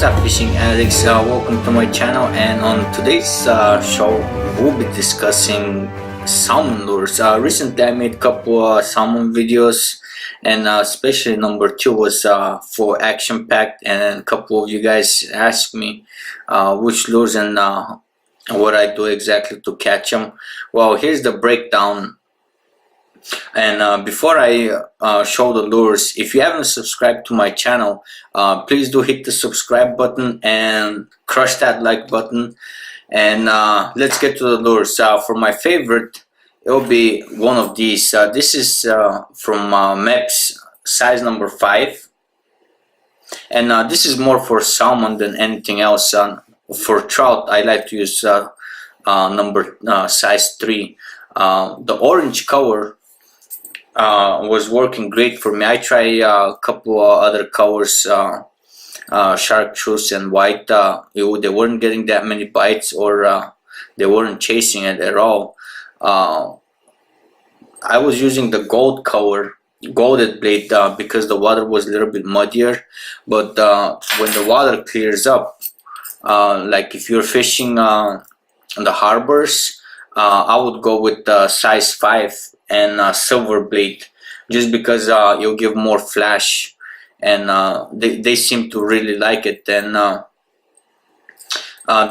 What's up, fishing addicts? Welcome to my channel, and on today's show we'll be discussing salmon lures. Recently I made a couple salmon videos, and especially number 2 was for action packed, and a couple of you guys asked me which lures and what I do exactly to catch them. Well, here's the breakdown. And before I show the lures, if you haven't subscribed to my channel, please do hit the subscribe button and crush that like button. And let's get to the lures. For my favorite, it will be one of these. This is from MEPS, size number 5. And this is more for salmon than anything else. For trout, I like to use size 3. The orange color was working great for me. I tried a couple other colors, chartreuse and white. They weren't getting that many bites, or they weren't chasing it at all. I was using the gold color, golded blade, because the water was a little bit muddier. But when the water clears up, like if you're fishing in the harbors, I would go with size 5 and silver blade, just because you'll give more flash, and they seem to really like it. And the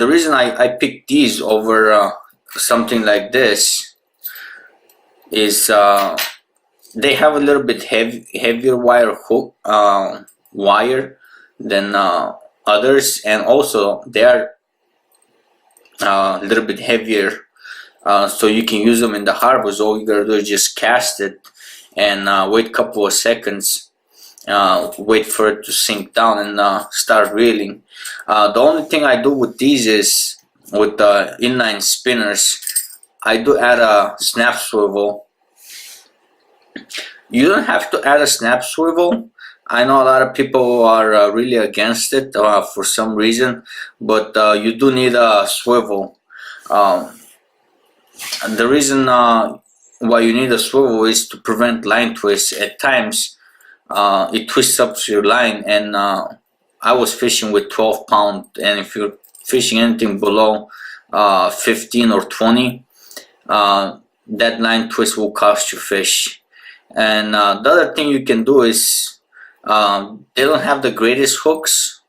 reason I picked these over something like this is they have a little bit heavier wire than others, and also they are a little bit heavier. So you can use them in the harbors. All you gotta do is just cast it and wait a couple of seconds, wait for it to sink down, and start reeling. The only thing I do with these is, with the inline spinners, I do add a snap swivel. You don't have to add a snap swivel. I know a lot of people are really against it for some reason, but you do need a swivel. The reason why you need a swivel is to prevent line twists. At times it twists up your line, and I was fishing with 12 pound, and if you're fishing anything below 15 or 20, that line twist will cost you fish. And the other thing you can do is, they don't have the greatest hooks,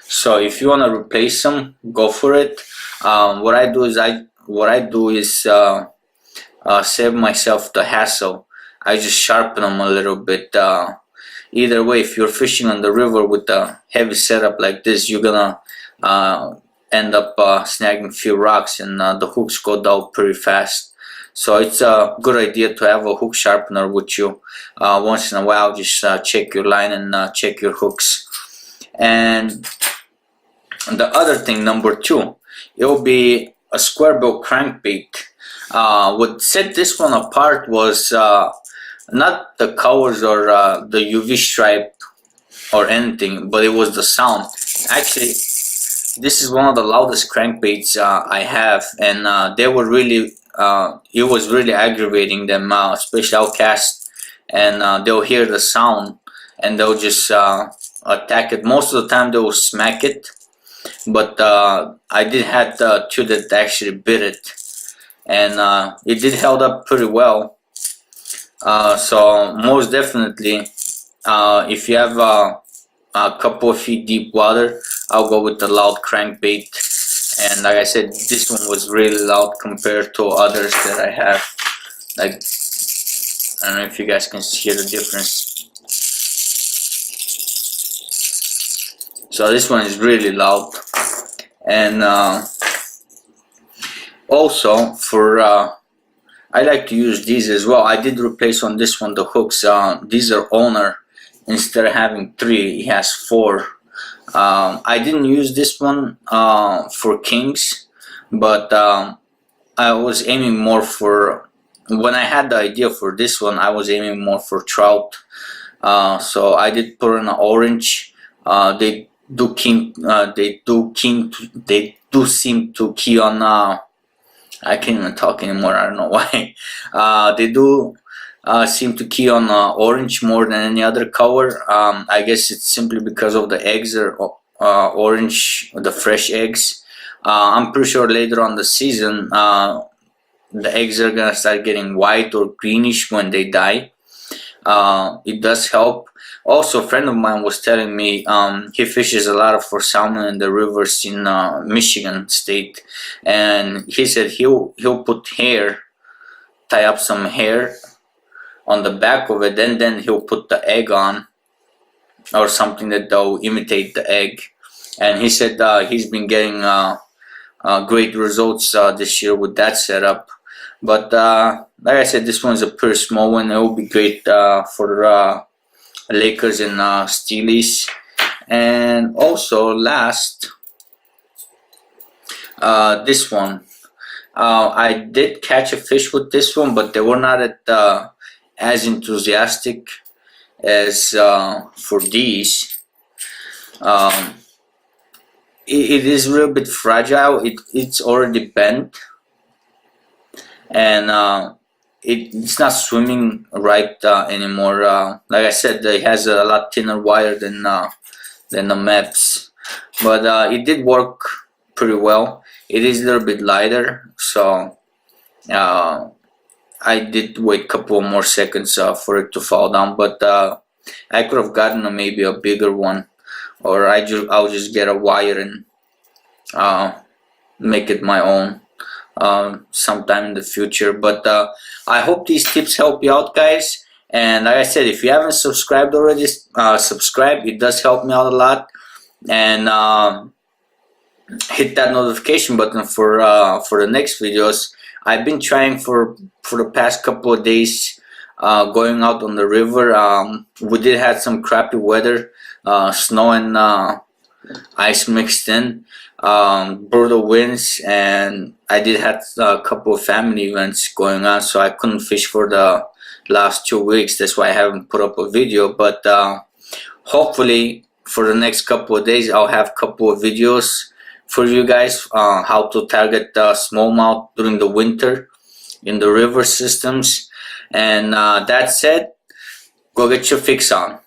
so if you want to replace them, go for it. What I do is save myself the hassle. I just sharpen them a little bit. Either way, if you're fishing on the river with a heavy setup like this, you're gonna end up snagging a few rocks, and the hooks go down pretty fast. So it's a good idea to have a hook sharpener with you once in a while. Just check your line and check your hooks. And the other thing, number 2, it will be a square bill crankbait. What set this one apart was not the colors or the UV stripe or anything, but it was the sound. Actually, this is one of the loudest crankbaits I have, and they were really, it was really aggravating them, especially I'll cast, and they'll hear the sound and they'll just attack it. Most of the time they will smack it, but I did have 2 that actually bit it, and it did held up pretty well. So most definitely, if you have a couple of feet deep water, I'll go with the loud crankbait. And like I said, this one was really loud compared to others that I have. Like, I don't know if you guys can hear the difference. So this one is really loud. And also for I like to use these as well. I did replace on this one the hooks. These are owner. Instead of having 3, he has 4. I didn't use this one for kings, but I was aiming more for, when I had the idea for this one, I was aiming more for trout. So I did put in an orange. They do seem to key on. I can't even talk anymore. I don't know why. They do seem to key on orange more than any other color. I guess it's simply because of the eggs orange, the fresh eggs. I'm pretty sure later on the season, the eggs are gonna start getting white or greenish when they die. It does help. Also, a friend of mine was telling me he fishes a lot for salmon in the rivers in Michigan State, and he said he'll put hair, tie up some hair on the back of it, and then he'll put the egg on or something that will imitate the egg. And he said he's been getting great results this year with that setup. But like I said, this one's a pretty small one. It will be great for Lakers and Steelies. And also last, this one. I did catch a fish with this one, but they were not as enthusiastic as for these. It is a little bit fragile. It's already bent, and it's not swimming right anymore. Like I said, it has a lot thinner wire than the MEPS, but it did work pretty well. It is a little bit lighter, so I did wait a couple more seconds for it to fall down, but I could have gotten maybe a bigger one, or I'll just get a wire and make it my own sometime in the future. But I hope these tips help you out, guys. And like I said, if you haven't subscribed already, subscribe. It does help me out a lot. And hit that notification button for the next videos. I've been trying for the past couple of days going out on the river. We did have some crappy weather, snow and ice mixed in, brutal winds, and I did have a couple of family events going on, so I couldn't fish for the last 2 weeks. That's why I haven't put up a video, but hopefully for the next couple of days I'll have a couple of videos for you guys, how to target smallmouth during the winter in the river systems. And that said, go get your fix on.